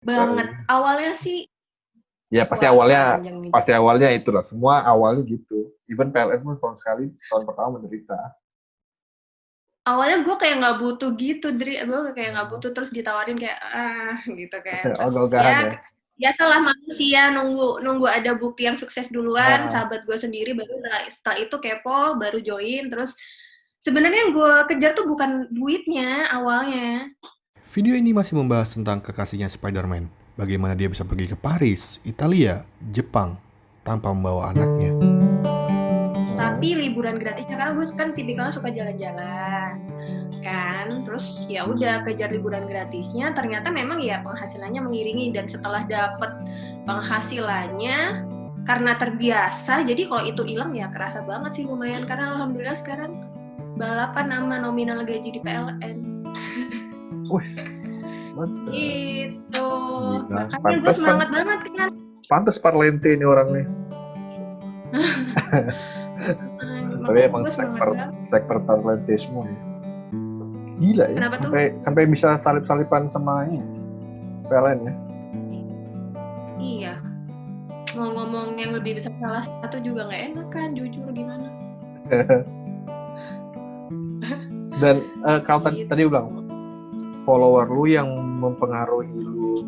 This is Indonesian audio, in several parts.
Banget. Awalnya sih, Ya wah panjang nih. pasti awalnya itulah, semua awalnya gitu. Even PLN pun setahun pertama menderita. Awalnya gue kayak nggak butuh gitu, gue kayak nggak butuh, terus ditawarin kayak gitu kan, terus Ogah-ogahan ya. ya biasalah manusia nunggu ada bukti yang sukses duluan. Ah, Sahabat gue sendiri baru setelah itu kepo, baru join. Terus sebenarnya yang gue kejar tuh bukan duitnya awalnya. Video ini masih membahas tentang kekasihnya Spider-Man. Bagaimana dia bisa pergi ke Paris, Italia, Jepang, tanpa membawa anaknya. Tapi liburan gratisnya, karena gue kan tipikalnya suka jalan-jalan kan, terus ya udah kejar liburan gratisnya. Ternyata memang ya penghasilannya mengiringi, dan setelah dapet penghasilannya karena terbiasa, jadi kalau itu hilang ya kerasa banget sih, lumayan. Karena alhamdulillah sekarang balapan sama nominal gaji di PLN. Gitu. Makanya gue semangat banget kan. Pantes Parlente ini orang nih. Tapi emang sektor Parlente semua ya. Gila ya. Sampai bisa salip-salipan sama ini PLN ya. Iya. Mau ngomong yang lebih besar salah satu juga nggak enak kan, jujur gimana. Dan kalau tadi bilang follower lu yang mempengaruhi lu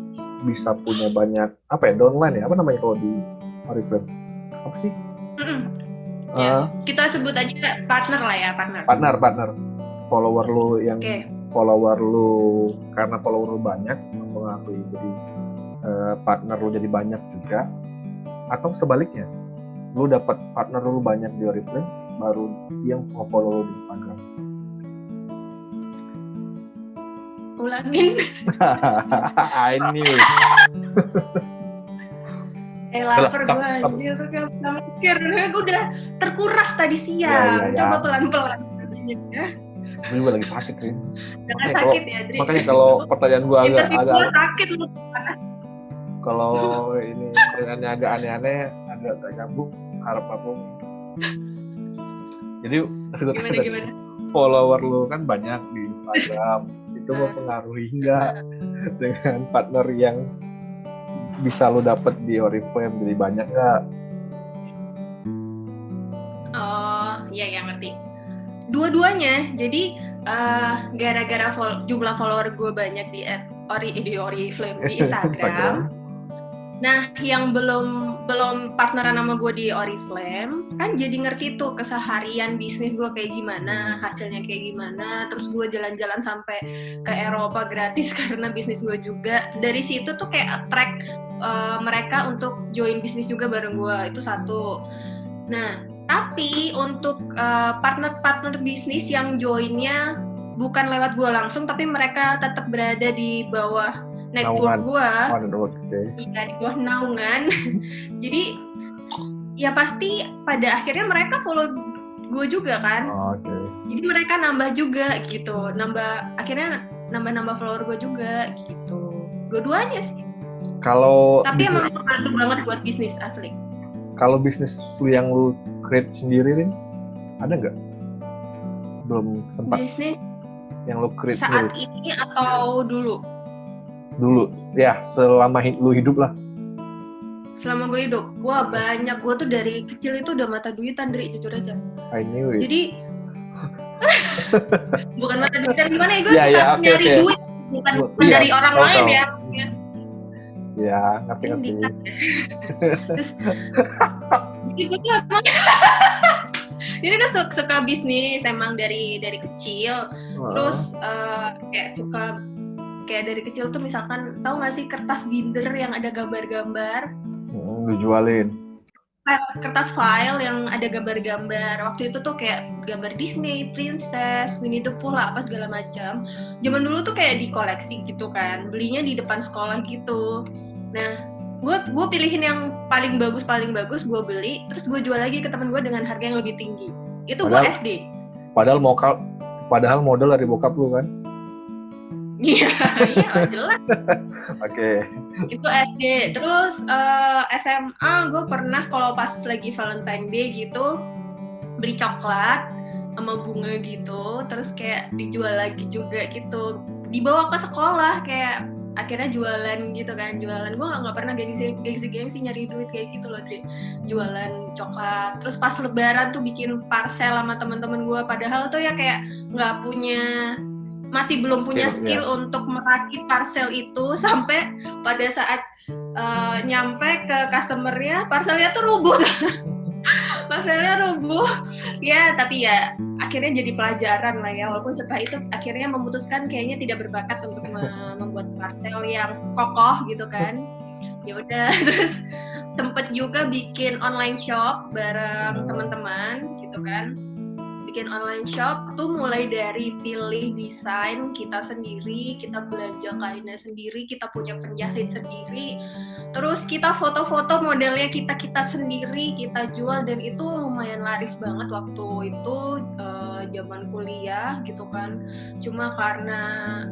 bisa punya banyak downline ya, apa namanya kalau di Oriflame, apa sih? Ya, kita sebut aja partner lah ya, partner. Follower lu yang follower lu, karena follower lu banyak mempengaruhi jadi partner lu jadi banyak juga, atau sebaliknya lu dapat partner lu banyak di Oriflame baru yang mau follow lu di Instagram. Ulangin. I knew. Lapar gue anjir, suka mikir. Gue udah terkuras tadi siang. Coba pelan-pelan. Gue juga lagi sakit, Rin. Jangan sakit ya, Dri. Makanya kalau pertanyaan gue agak sakit lu. Kalau ini pertanyaannya agak aneh-aneh, agak nyambung, harap aku. Jadi gimana? Follower lu kan banyak di Instagram, itu mempengaruhi nggak dengan partner yang bisa lu dapet di Oriflame, jadi banyak nggak? Oh, iya ngerti. Dua-duanya. Jadi gara-gara jumlah follower gue banyak di Oriflame di Instagram. Nah, yang belum partneran sama gue di Oriflame kan jadi ngerti tuh keseharian bisnis gue kayak gimana, hasilnya kayak gimana. Terus gue jalan-jalan sampai ke Eropa gratis karena bisnis gue juga. Dari situ tuh kayak attract mereka untuk join bisnis juga bareng gue, itu satu. Nah, tapi untuk partner-partner bisnis yang joinnya bukan lewat gue langsung, tapi mereka tetap berada di bawah network gue, iya di bawah naungan. Jadi ya pasti pada akhirnya mereka follow gue juga kan. Jadi mereka nambah juga gitu, akhirnya nambah follower gue juga gitu. Dua-duanya sih. Tapi emang membantu banget buat bisnis asli. Kalau bisnis lu yang lu create sendiri, Rin, ada nggak? Belum sempat. Bisnis yang lu create saat sendiri? Ini atau dulu? Dulu, ya selama lu hidup lah. Selama gue hidup, wah banyak. Gue tuh dari kecil itu udah mata duitan, Dri, jujur aja. I knew it. Jadi bukan mata duitan gimana ya, gue nyari duit, bukan dari orang lain ya. Ya, ngerti. Terus, jadi gue tuh emang ini kan suka bisnis emang dari kecil. Terus kayak suka, kayak dari kecil tuh misalkan, tahu nggak sih kertas binder yang ada gambar-gambar? Lu jualin. Kertas file yang ada gambar-gambar. Waktu itu tuh kayak gambar Disney, Princess, Winnie the Pooh lah, apa segala macam. Zaman dulu tuh kayak dikoleksi gitu kan, belinya di depan sekolah gitu. Nah, gue pilihin yang paling bagus gue beli, terus gue jual lagi ke teman gue dengan harga yang lebih tinggi. Itu gue SD. Padahal modal dari bokap lu kan? Iya jelas. Oke. Itu SD. Terus SMA gue pernah kalau pas lagi Valentine Day gitu beli coklat sama bunga gitu, terus kayak dijual lagi juga gitu, dibawa ke sekolah, kayak akhirnya jualan gitu kan, jualan. Gue nggak pernah gengsi nyari duit kayak gitu loh, Dri. Jualan coklat. Terus pas lebaran tuh bikin parcel sama teman-teman gue, padahal tuh ya kayak masih belum punya skill untuk merakit parcel itu, sampai pada saat nyampe ke customernya, parcelnya tuh rubuh. Parcelnya rubuh. Ya, tapi ya akhirnya jadi pelajaran lah ya, walaupun setelah itu akhirnya memutuskan kayaknya tidak berbakat untuk membuat parcel yang kokoh gitu kan. Ya udah, terus sempet juga bikin online shop bareng teman-teman gitu kan. Bikin online shop tuh mulai dari pilih desain kita sendiri, kita belanja kainnya sendiri, kita punya penjahit sendiri, terus kita foto-foto modelnya kita sendiri, kita jual, dan itu lumayan laris banget waktu itu zaman kuliah gitu kan. Cuma karena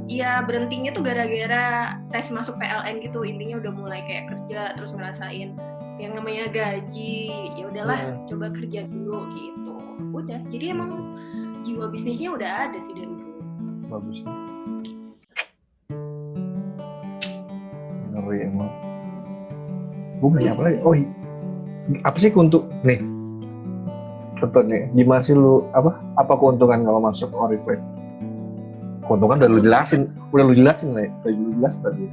ya berhentinya tuh gara-gara tes masuk PLN gitu, intinya udah mulai kayak kerja terus ngerasain yang namanya gaji, ya udahlah coba kerja dulu gitu. Udah, jadi emang jiwa bisnisnya udah ada sih dari dulu. Bagus. Ngeri emang. Gue banyak apa lagi? Oh, apa sih nih? Contoh nih, gimana sih lu apa keuntungan kalau masuk Oriflame? Keuntungan udah lu jelasin lah, udah lu jelas tadi.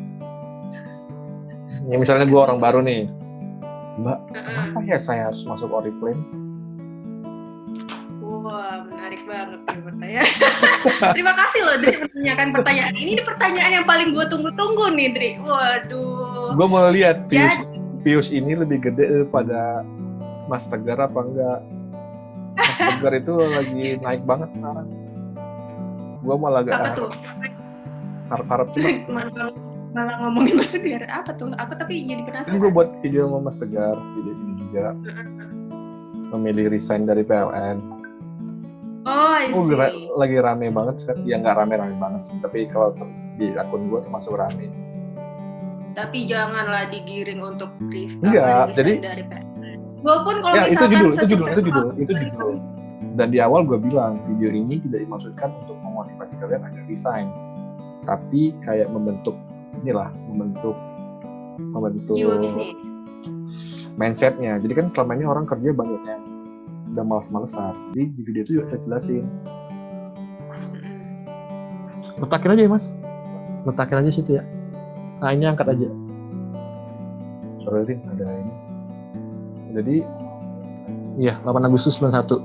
Ya misalnya gue orang baru nih, Mbak, kenapa ya saya harus masuk Oriflame? Wah, menarik banget nih pertanyaan. Terima kasih loh Dri menanyakan pertanyaan ini. Ini pertanyaan yang paling gue tunggu-tunggu nih, Dri. Waduh. Gue mau lihat views ini lebih gede daripada Mas Tegar apa enggak? Mas Tegar itu lagi naik banget sekarang. Gue malah harap cuma malah ngomongin Mas Tegar. Apa tuh? Aku tapi jadi penasaran. Kan gue buat video sama Mas Tegar, video ini juga memilih resign dari PLN. Lagi rame banget sekarang. Ya nggak rame banget sih, tapi kalau di akun gue termasuk rame. Tapi janganlah digiring untuk enggak, jadi dari PLN. Walaupun kalau ya, misalkan itu judul. Dan di awal gue bilang video ini tidak dimaksudkan untuk memotivasi kalian agar resign, tapi kayak membentuk jiwa bisnis, mindsetnya. Jadi kan selama ini orang kerja banyak yang udah malas-malesan. Jadi di video itu juga saya jelasin. Letakin aja ya Mas, letakin aja situ ya. Nah ini angkat aja. Sorry Rin, ada ini. Jadi iya 8 Agustus 91.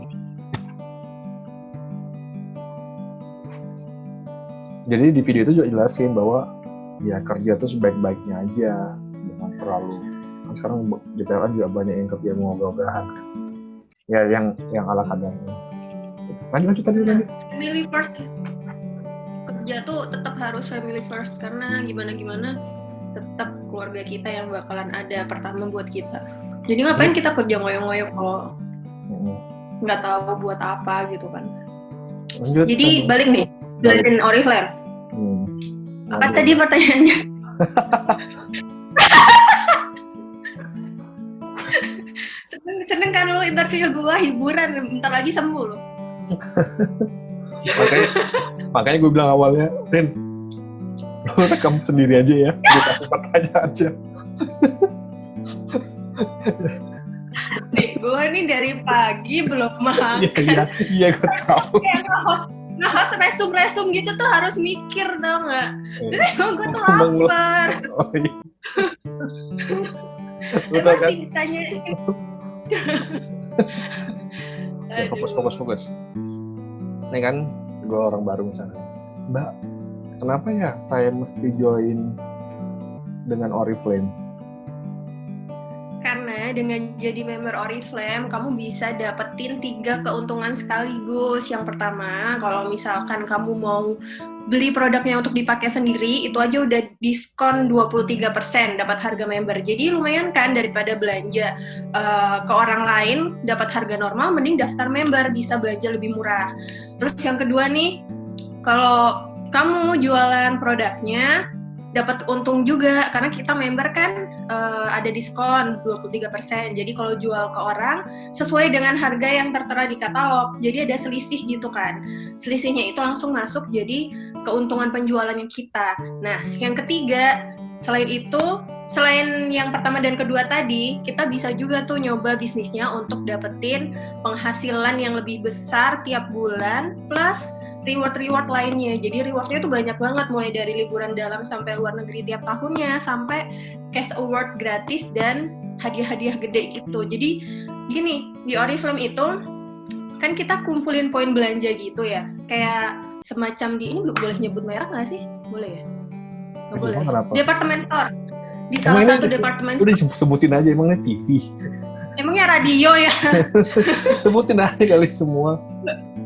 Jadi di video itu juga jelasin bahwa ya kerja tuh sebaik-baiknya aja, jangan terlalu. Kan sekarang di PLN juga banyak yang kerja mau ogah-ogahan kan. Ya yang ala kadarnya. Lanjut tadi. Family first. Kerja tuh tetap harus family first, karena gimana tetap keluarga kita yang bakalan ada pertama buat kita. Jadi ngapain kita kerja ngoyo-ngoyo kalau nggak tahu buat apa gitu kan. Lanjut, jadi balik nih dari Oriflame. Apa tadi pertanyaannya? Seneng kan lu interview gua, hiburan, bentar lagi sembuh lu. makanya gue bilang awalnya, Rin, lu rekam sendiri aja ya, gue kasih pertanyaan aja. Nih, gue nih dari pagi belum makan. Iya, gue tahu. Nge-host resum gitu tuh harus mikir, tau nggak? Jadi gue tuh lapar. Oh iya. Pasti ditanyain. Ya, fokus. Ini kan gue orang baru misalnya, Mbak, kenapa ya saya mesti join dengan Oriflame? Karena dengan jadi member Oriflame, kamu bisa dapetin 3 keuntungan sekaligus. Yang pertama, kalau misalkan kamu mau beli produknya untuk dipakai sendiri, itu aja udah diskon 23%, dapat harga member. Jadi lumayan kan, daripada belanja ke orang lain, dapat harga normal, mending daftar member, bisa belanja lebih murah. Terus yang kedua nih, kalau kamu jualan produknya, dapat untung juga karena kita member kan ada diskon 23%. Jadi kalau jual ke orang sesuai dengan harga yang tertera di katalog. Jadi ada selisih gitu kan. Selisihnya itu langsung masuk jadi keuntungan penjualannya kita. Nah, yang ketiga, selain yang pertama dan kedua tadi, kita bisa juga tuh nyoba bisnisnya untuk dapetin penghasilan yang lebih besar tiap bulan plus reward lainnya. Jadi rewardnya itu banyak banget, mulai dari liburan dalam sampai luar negeri tiap tahunnya, sampai cash award gratis dan hadiah-hadiah gede gitu. Jadi gini, di Oriflame itu kan kita kumpulin poin belanja gitu ya, kayak semacam ini boleh nyebut merek nggak sih? Boleh ya? Nggak boleh. Department store. Di salah satu departemen store. Udah sebutin aja, emangnya TV. Emangnya radio ya? Sebutin aja kali semua.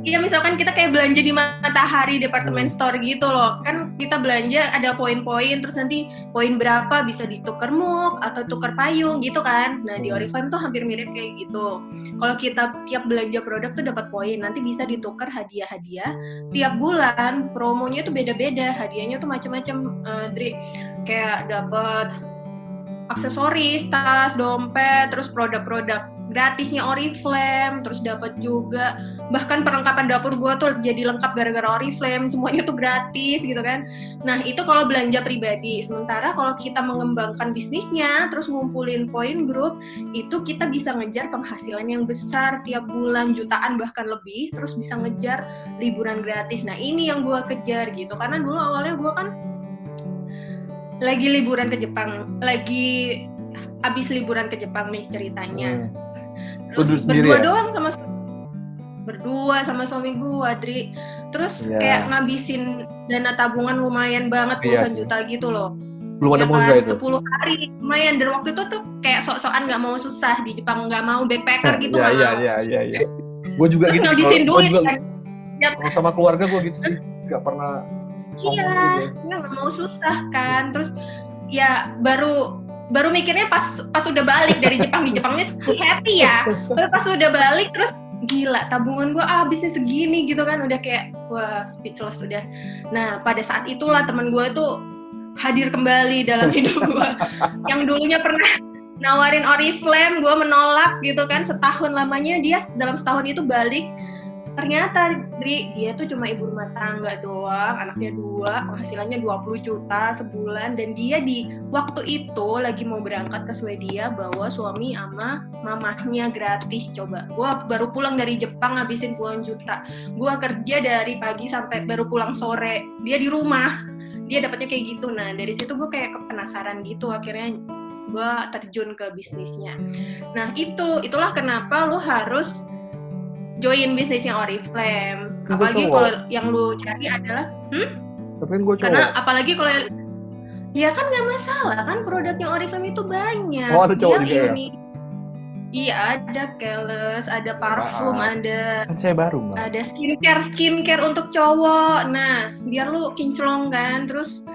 Iya, misalkan kita kayak belanja di Matahari departemen store gitu loh. Kan kita belanja ada poin-poin, terus nanti poin berapa bisa ditukar mug atau tukar payung gitu kan. Nah, di Oriflame tuh hampir mirip kayak gitu. Kalau kita tiap belanja produk tuh dapat poin, nanti bisa ditukar hadiah-hadiah. Tiap bulan promonya tuh beda-beda, hadiahnya tuh macam-macam, Dri. Kayak dapat aksesoris, tas, dompet, terus produk-produk gratisnya Oriflame, terus dapat juga bahkan perlengkapan dapur gue tuh jadi lengkap gara-gara Oriflame, semuanya tuh gratis gitu kan. Nah itu kalau belanja pribadi. Sementara kalau kita mengembangkan bisnisnya terus ngumpulin poin grup, itu kita bisa ngejar penghasilan yang besar tiap bulan, jutaan bahkan lebih, terus bisa ngejar liburan gratis. Nah ini yang gue kejar gitu, karena dulu awalnya gue kan lagi liburan ke Jepang, lagi abis liburan ke Jepang nih ceritanya. Terus berdua sama suami gue, Adri. Terus kayak ngabisin dana tabungan lumayan banget, puluhan juta gitu loh. Belum ada Moza itu. 10 hari lumayan, dan waktu itu tuh kayak sok-sokan nggak mau susah di Jepang, nggak mau backpacker gitu. Iya. Gue juga gitu. Ngabisin duit kan. Kalau sama keluarga gue gitu sih, nggak pernah. Iya, nggak mau susah kan. Terus ya baru mikirnya pas udah balik dari Jepang. Di Jepangnya happy ya, baru pas udah balik terus gila, tabungan gue habisnya segini gitu kan, udah kayak wah speechless udah. Nah pada saat itulah teman gue tuh hadir kembali dalam hidup gue. Yang dulunya pernah nawarin Oriflame, gue menolak gitu kan, setahun lamanya dia dalam setahun itu balik. Ternyata dia tuh cuma ibu rumah tangga doang, anaknya 2, penghasilannya 20 juta sebulan, dan dia di waktu itu lagi mau berangkat ke Swedia bawa suami sama mamahnya gratis. Coba, gue baru pulang dari Jepang ngabisin puluhan juta, gue kerja dari pagi sampai baru pulang sore, dia di rumah, dia dapatnya kayak gitu. Nah dari situ gue kayak penasaran gitu, akhirnya gue terjun ke bisnisnya. Nah itulah kenapa lo harus join bisnisnya Oriflame. Apalagi kalau yang lu cari adalah tapi gue cowok. Karena apalagi kalau ya kan nggak masalah kan, produknya Oriflame itu banyak. Oh ada cowok juga ya? Iya ada Keles, ada parfum, ada kan saya baru Mbak. Ada skincare untuk cowok. Nah biar lu kinclong kan, terus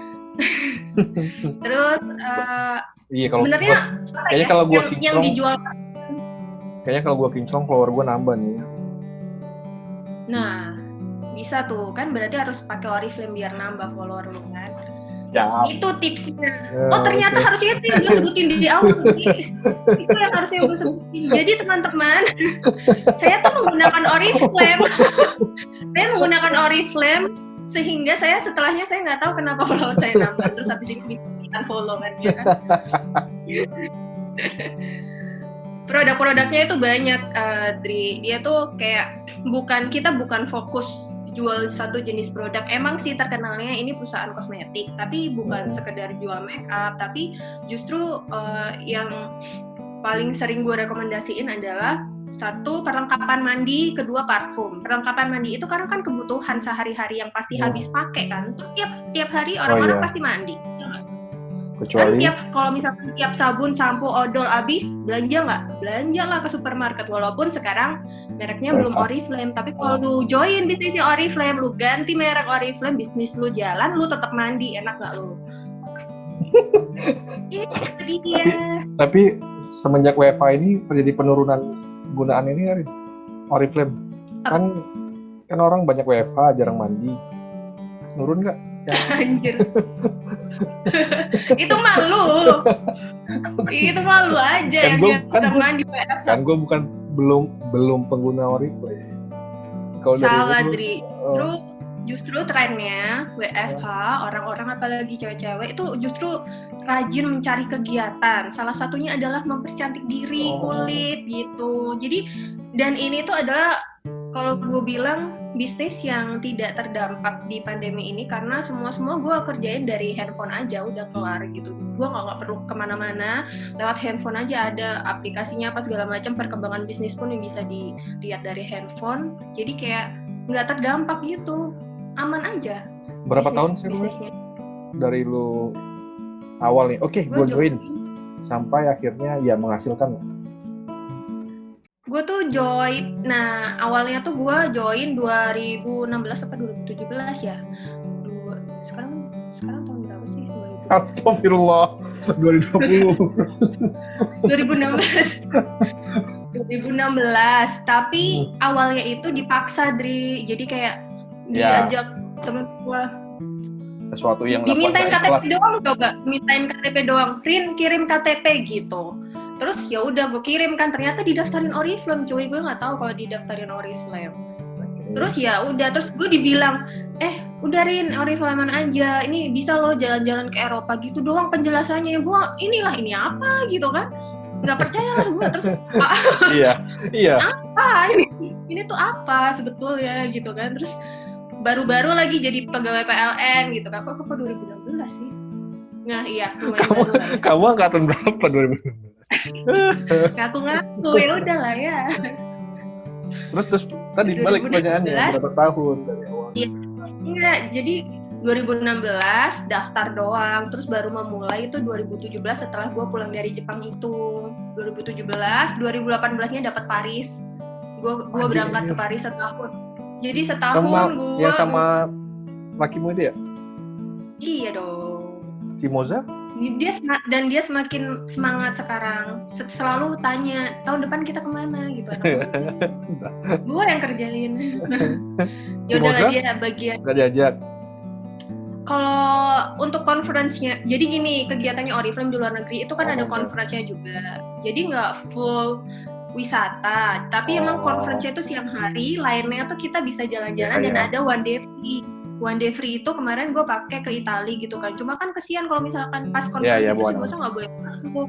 iya kalau sebenarnya kayaknya kalau gue kinclong yang dijual, kayaknya kalau gue kinclong follower gue nambah nih ya. Nah, bisa tuh kan, berarti harus pakai Oriflame biar nambah follower lu kan. Ya. Itu tipsnya. Ternyata harusnya itu yang gue sebutin di awal nih. Itu yang harusnya gue sebutin. Jadi teman-teman, saya tuh menggunakan Oriflame. Saya menggunakan Oriflame sehingga setelahnya saya nggak tahu kenapa follower saya nambah. Terus habis itu dikitan follow kan ya kan. Produk-produknya itu banyak, Dri. Dia tuh kayak kita bukan fokus jual satu jenis produk. Emang sih terkenalnya ini perusahaan kosmetik, tapi bukan sekedar jual make up, tapi justru yang paling sering gue rekomendasiin adalah 1, perlengkapan mandi, 2, parfum. Perlengkapan mandi itu karena kan kebutuhan sehari-hari yang pasti habis pakai kan. Tiap hari orang-orang pasti mandi. Kecuali kan kalau misalkan tiap sabun, sampo, odol habis, belanja lah ke supermarket. Walaupun sekarang mereknya belum Oriflame, tapi kalau lu join bisnisnya Oriflame, lu ganti merek Oriflame, bisnis lu jalan, lu tetap mandi, enak gak lu? Itu dia. Tapi semenjak WFH ini terjadi penurunan penggunaan ini kan Oriflame. Kan orang banyak WFH, jarang mandi. Nurun nggak? Anjir. Itu malu. Itu malu aja kan yang teman di WFH. Kan gue belum pengguna Oriflame. Kalau salah Dri. Justru trennya WFH orang-orang apalagi cewek-cewek itu justru rajin mencari kegiatan. Salah satunya adalah mempercantik diri, kulit gitu. Jadi dan ini tuh adalah kalau gue bilang bisnis yang tidak terdampak di pandemi ini karena semua gue kerjain dari handphone aja udah kelar gitu. Gue nggak perlu kemana-mana, lewat handphone aja ada aplikasinya apa segala macam, perkembangan bisnis pun yang bisa dilihat dari handphone. Jadi kayak nggak terdampak gitu, aman aja. Berapa tahun sih bisnisnya? Dari lu awal nih, oke, gue join sampai akhirnya ya menghasilkan. Gue tuh join, nah awalnya tuh gue join 2016 atau 2017 ya. Sekarang tahun berapa sih? Astagfirullah, 2020. 2016, tapi awalnya itu dipaksa, Dri. Jadi kayak diajak temen gue. Sesuatu yang dimintain KTP doang, coba mintain KTP doang, kirim KTP gitu. Terus ya udah gue kirim kan, ternyata didaftarin Oriflame, cuy. Gue nggak tahu kalau didaftarin Oriflame. Terus ya udah, terus gue dibilang, udah Rin, Oriflame aja, ini bisa loh jalan-jalan ke Eropa gitu doang penjelasannya. Gue ini apa gitu kan, nggak percaya lah gue. Terus iya apa ini tuh apa sebetulnya gitu kan. Terus baru-baru lagi jadi pegawai PLN gitu kan. Kok 2016 sih? Nah iya, kamu angkatan berapa 2016? Ngaku-ngaku ya udah lah ya. Terus tadi balik pertanyaannya berapa tahun dari awal? Iya, enggak. Jadi 2016 daftar doang, terus baru memulai itu 2017 setelah gue pulang dari Jepang itu. 2017, 2018-nya dapat Paris. Gue berangkat ke Paris setahun. Jadi setahun gue. Yang sama lakimu itu ya? Iya dong. Si Moza? Dia semakin semangat sekarang. Selalu tanya, tahun depan kita kemana gitu. Gue yang kerjain. Si Moza? Dia bagian. Gak diajak. Kalau untuk conference-nya, jadi gini, kegiatannya Oriflame di luar negeri itu kan ada conference-nya juga. Jadi nggak full wisata, tapi emang conference-nya itu siang hari, lainnya tuh kita bisa jalan-jalan dan ada one day free. One day free itu kemarin gue pakai ke Italia gitu kan. Cuma kan kesian kalau misalkan pas conference itu si Bosa nggak boleh masuk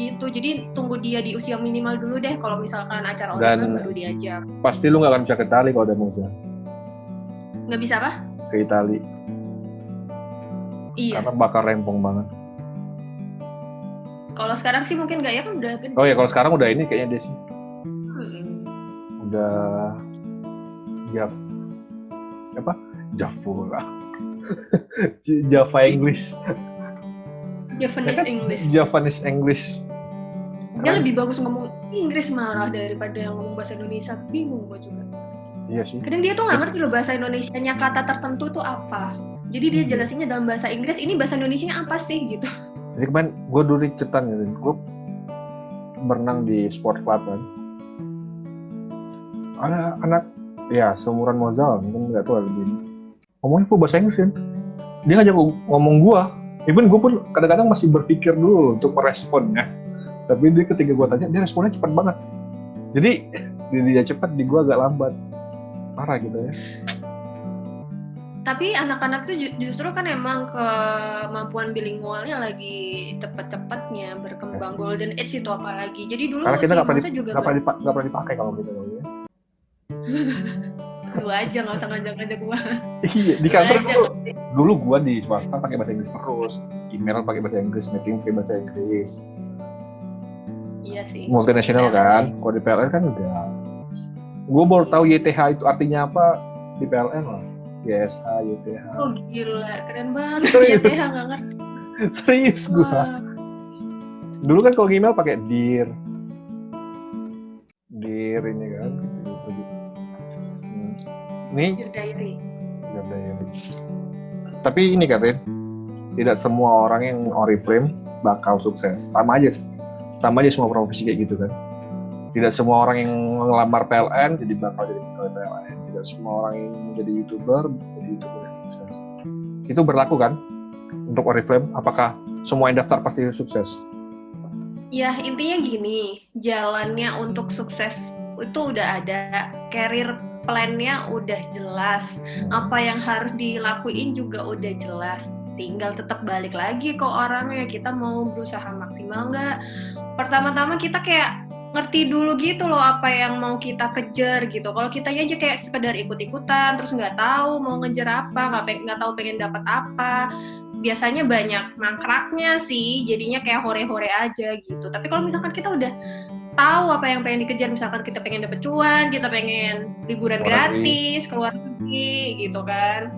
gitu. Jadi tunggu dia di usia minimal dulu deh. Kalau misalkan acara Oriflame baru diajak. Pasti lu nggak akan bisa ke Italia kalau ada Moza. Nggak bisa apa? Ke Italia. Iya. Karena bakal rempong banget. Kalau sekarang sih mungkin nggak ya, kan udah gede. Oh ya, kalau sekarang udah ini kayaknya dia sih. Udah Java English. Javanese English. Dia lebih bagus ngomong Inggris malah daripada ngomong bahasa Indonesia. Bingung gue juga. Iya sih. Kadang dia tuh nggak ngerti loh bahasa Indonesianya, kata tertentu tuh apa. Jadi dia jelasinnya dalam bahasa Inggris, ini bahasa Indonesianya apa sih gitu. Jadi kemarin gue dulu cetan gitu, gue berenang di sport club kan. Anak ya seumuran Mozal, mungkin nggak tahu lebih. Ngomongnya kok bahasa Inggris kan. Dia ngajak ngomong gue. Even gue pun kadang-kadang masih berpikir dulu untuk meresponnya. Tapi dia ketika gue tanya, dia responnya cepat banget. Jadi dia cepat, di gue agak lambat. Parah gitu ya. Tapi anak-anak tuh justru kan emang kemampuan bilingualnya lagi cepet-cepetnya berkembang. Golden Age itu apalagi. Jadi dulu karena kita nggak pernah dipakai kalau gitu ya. Lu aja nggak usah ngajak-ngajak gua. Iya, di kantor dulu gua di swasta pakai bahasa Inggris terus. Email pakai bahasa Inggris, meeting pakai bahasa Inggris. Iya sih. Multinasional kan. Kalau di PLN kan enggak. Gua baru tahu YTH itu artinya apa di PLN lah. YSH, YTH. Oh gila, keren banget. YTH nggak ngerti. Serius gua. Dulu kan kalau email pakai dir ini kan. Gitu. Nih. Dir diary. Tapi ini kan, Rin, tidak semua orang yang Oriflame bakal sukses. Sama aja semua profesi kayak gitu kan. Tidak semua orang yang ngelamar PLN bakal jadi pegawai PLN. Tidak semua orang yang menjadi YouTuber jadi YouTuber yang sukses. Itu berlaku kan untuk Oriflame? Apakah semua yang daftar pasti sukses? Ya, intinya gini, jalannya untuk sukses itu udah ada, career plan-nya udah jelas, apa yang harus dilakuin juga udah jelas. Tinggal tetap balik lagi ke orangnya, kita mau berusaha maksimal nggak? Pertama-tama kita kayak ngerti dulu gitu loh apa yang mau kita kejar gitu. Kalau kitanya aja kayak sekedar ikut-ikutan, terus nggak tahu mau ngejar apa, nggak tahu pengen dapat apa, biasanya banyak mangkraknya sih, jadinya kayak hore-hore aja gitu. Tapi kalau misalkan kita udah tahu apa yang pengen dikejar, misalkan kita pengen dapet cuan, kita pengen liburan gratis, keluar negeri gitu kan.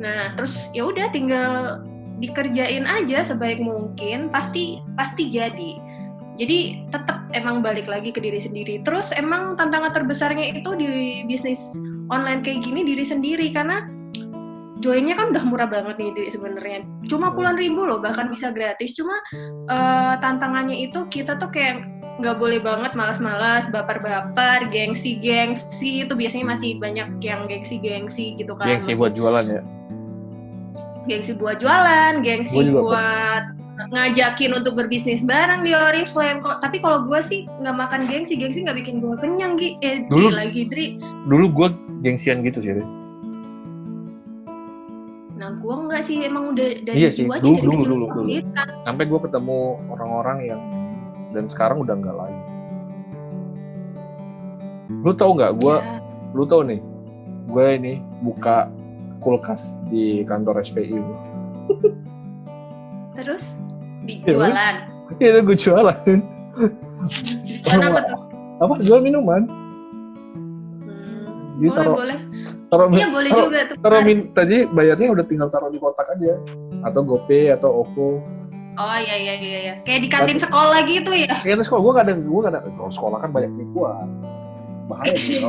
Nah, terus ya udah tinggal dikerjain aja sebaik mungkin, pasti jadi. Jadi tetap emang balik lagi ke diri sendiri. Terus emang tantangan terbesarnya itu di bisnis online kayak gini diri sendiri, karena joinnya kan udah murah banget nih Dri sebenarnya. Cuma puluhan ribu loh, bahkan bisa gratis. Cuma tantangannya itu kita tuh kayak nggak boleh banget malas-malas, baper-baper, gengsi-gengsi. Itu biasanya masih banyak yang gengsi-gengsi gitu kan. Gengsi buat jualan ya? Gengsi buat jualan, gengsi buat ngajakin untuk berbisnis bareng di Oriflame. Tapi kalau gue sih nggak makan gengsi nggak bikin gue kenyang Dri. Dulu gue gengsian gitu sih. Nah, gue enggak sih, emang udah dari iya sih, dulu. Sampai gue ketemu orang-orang yang dan sekarang udah enggak lagi. Lu tau nggak? Lu tau nih, gue ini buka kulkas di kantor SPI. Terus dijualan? Iya, gue jualan. Apa tuh? Apa? Jual minuman. Boleh. Iya boleh juga tuh. Tadi bayarnya udah tinggal taruh di kotak aja, atau GoPay atau OVO. Oh iya. Kayak di kantin sekolah gitu ya? Kantin sekolah gue nggak ada. Kalau sekolah kan banyak tipuan, bahaya nih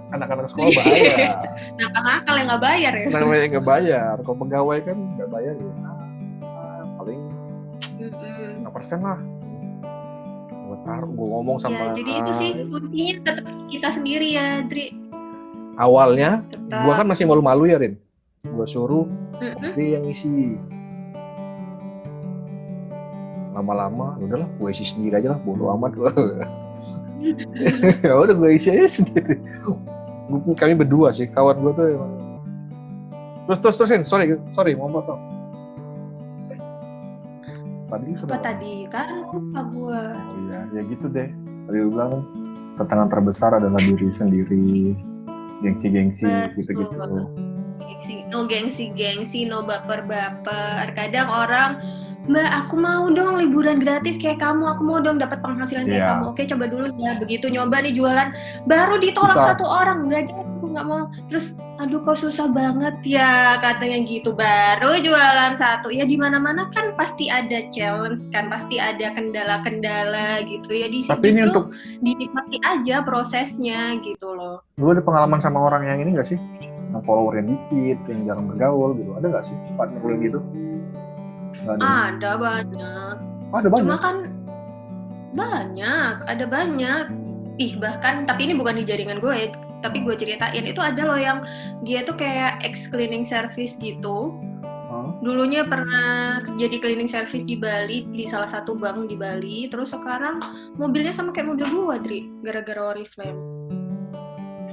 anak-anak sekolah bahaya. Nakal-nakal yang nggak bayar ya? Namanya nggak bayar. Kalau pegawai kan nggak bayar ya, paling 5% lah. Gue ngomong sama. Ya, jadi itu sih kuncinya tetap kita sendiri ya, Dri. Awalnya gue kan masih malu-malu ya, Rin. Gue suruh dia yang isi. Lama-lama, udahlah gue isi sendiri aja lah, bodo amat gue. Ya udah gue isi aja sendiri. Kami berdua sih, kawan gue tuh emang. Terusin, sorry mau potong. Tadi kan lupa gue. Oh iya, ya gitu deh. Tadi lu bilang tantangan terbesar adalah diri sendiri. Gengsi gitu-gitu. Gengsi, no baper-baper. Kadang orang, Mbak, aku mau dong liburan gratis kayak kamu, aku mau dong dapat penghasilan kayak kamu. Oke, coba dulu ya. Begitu nyoba nih jualan, baru ditolak satu orang, enggak deh, aku nggak mau. Terus, aduh kok susah banget ya katanya gitu. Baru jualan satu, ya di mana-mana kan pasti ada challenge kan, pasti ada kendala-kendala gitu ya. Tapi ini untuk dinikmati aja prosesnya gitu loh. Lu ada pengalaman sama orang yang ini nggak sih? Yang followernya dikit, yang jarang bergaul gitu. Ada nggak sih partner lu gitu? Ada banyak. Cuma kan ada banyak. Bahkan tapi ini bukan di jaringan gue ya, tapi gue ceritain itu ada loh yang dia tuh kayak ex-cleaning service gitu. Dulunya pernah kerja di cleaning service di Bali, di salah satu bank di Bali, terus sekarang mobilnya sama kayak mobil gue, Dri, gara-gara Oriflame.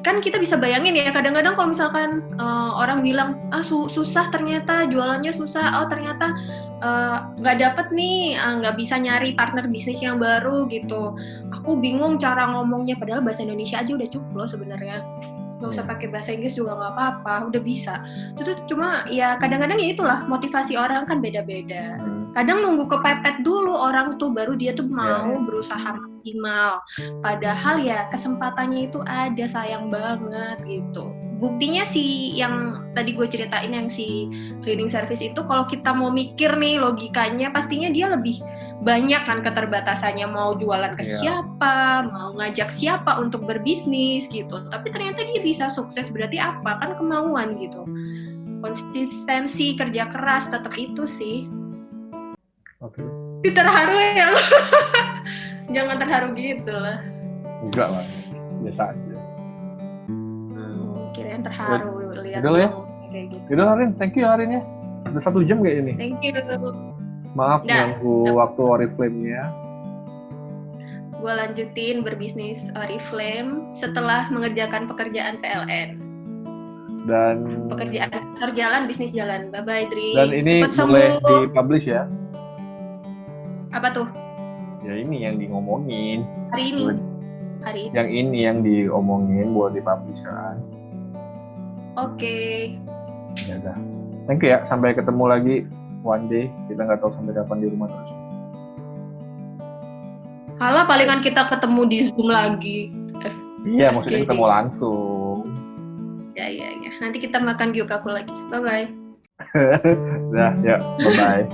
Kan kita bisa bayangin ya, kadang-kadang kalau misalkan orang bilang, susah ternyata, jualannya susah, ternyata nggak dapet nih, nggak bisa nyari partner bisnis yang baru gitu. Aku bingung cara ngomongnya, padahal bahasa Indonesia aja udah cukup loh sebenarnya. Nggak usah pakai bahasa Inggris juga nggak apa-apa, udah bisa. Itu cuma ya kadang-kadang ya itulah, motivasi orang kan beda-beda. Kadang nunggu kepepet dulu orang tuh, baru dia tuh mau berusaha maksimal. Padahal ya kesempatannya itu ada, sayang banget gitu. Buktinya sih yang tadi gue ceritain yang si cleaning service itu, kalau kita mau mikir nih logikanya, pastinya dia lebih banyak kan keterbatasannya, mau jualan ke siapa, mau ngajak siapa untuk berbisnis gitu. Tapi ternyata dia bisa sukses, berarti apa? Kan kemauan gitu. Konsistensi, kerja keras, tetap itu sih. Oke. Terharu ya lo. Jangan terharu gitu lah. Enggak lah, biasa aja. Kirain terharu lihat udah ya. Kayak gitu. Udah Rin, thank you ya Rin ya. Ada 1 jam kayak ini. Thank you. Maaf ganggu waktu Oriflame-nya. Gue lanjutin berbisnis Oriflame setelah mengerjakan pekerjaan PLN. Dan pekerjaan terjalan, bisnis jalan. Bye bye Dri. Dan ini cepet boleh sembuh. dipublish ya? Apa tuh? Ya ini yang diomongin. Hari ini. Yang ini yang diomongin buat dipublish kan. Oke. Ya udah. Thank you ya. Sampai ketemu lagi one day. Kita nggak tahu sampai kapan di rumah terus. Halah, palingan kita ketemu di Zoom lagi. Iya, maksudnya ketemu langsung. Ya. Nanti kita makan gyukaku lagi. Bye bye. Udah, ya. Bye bye.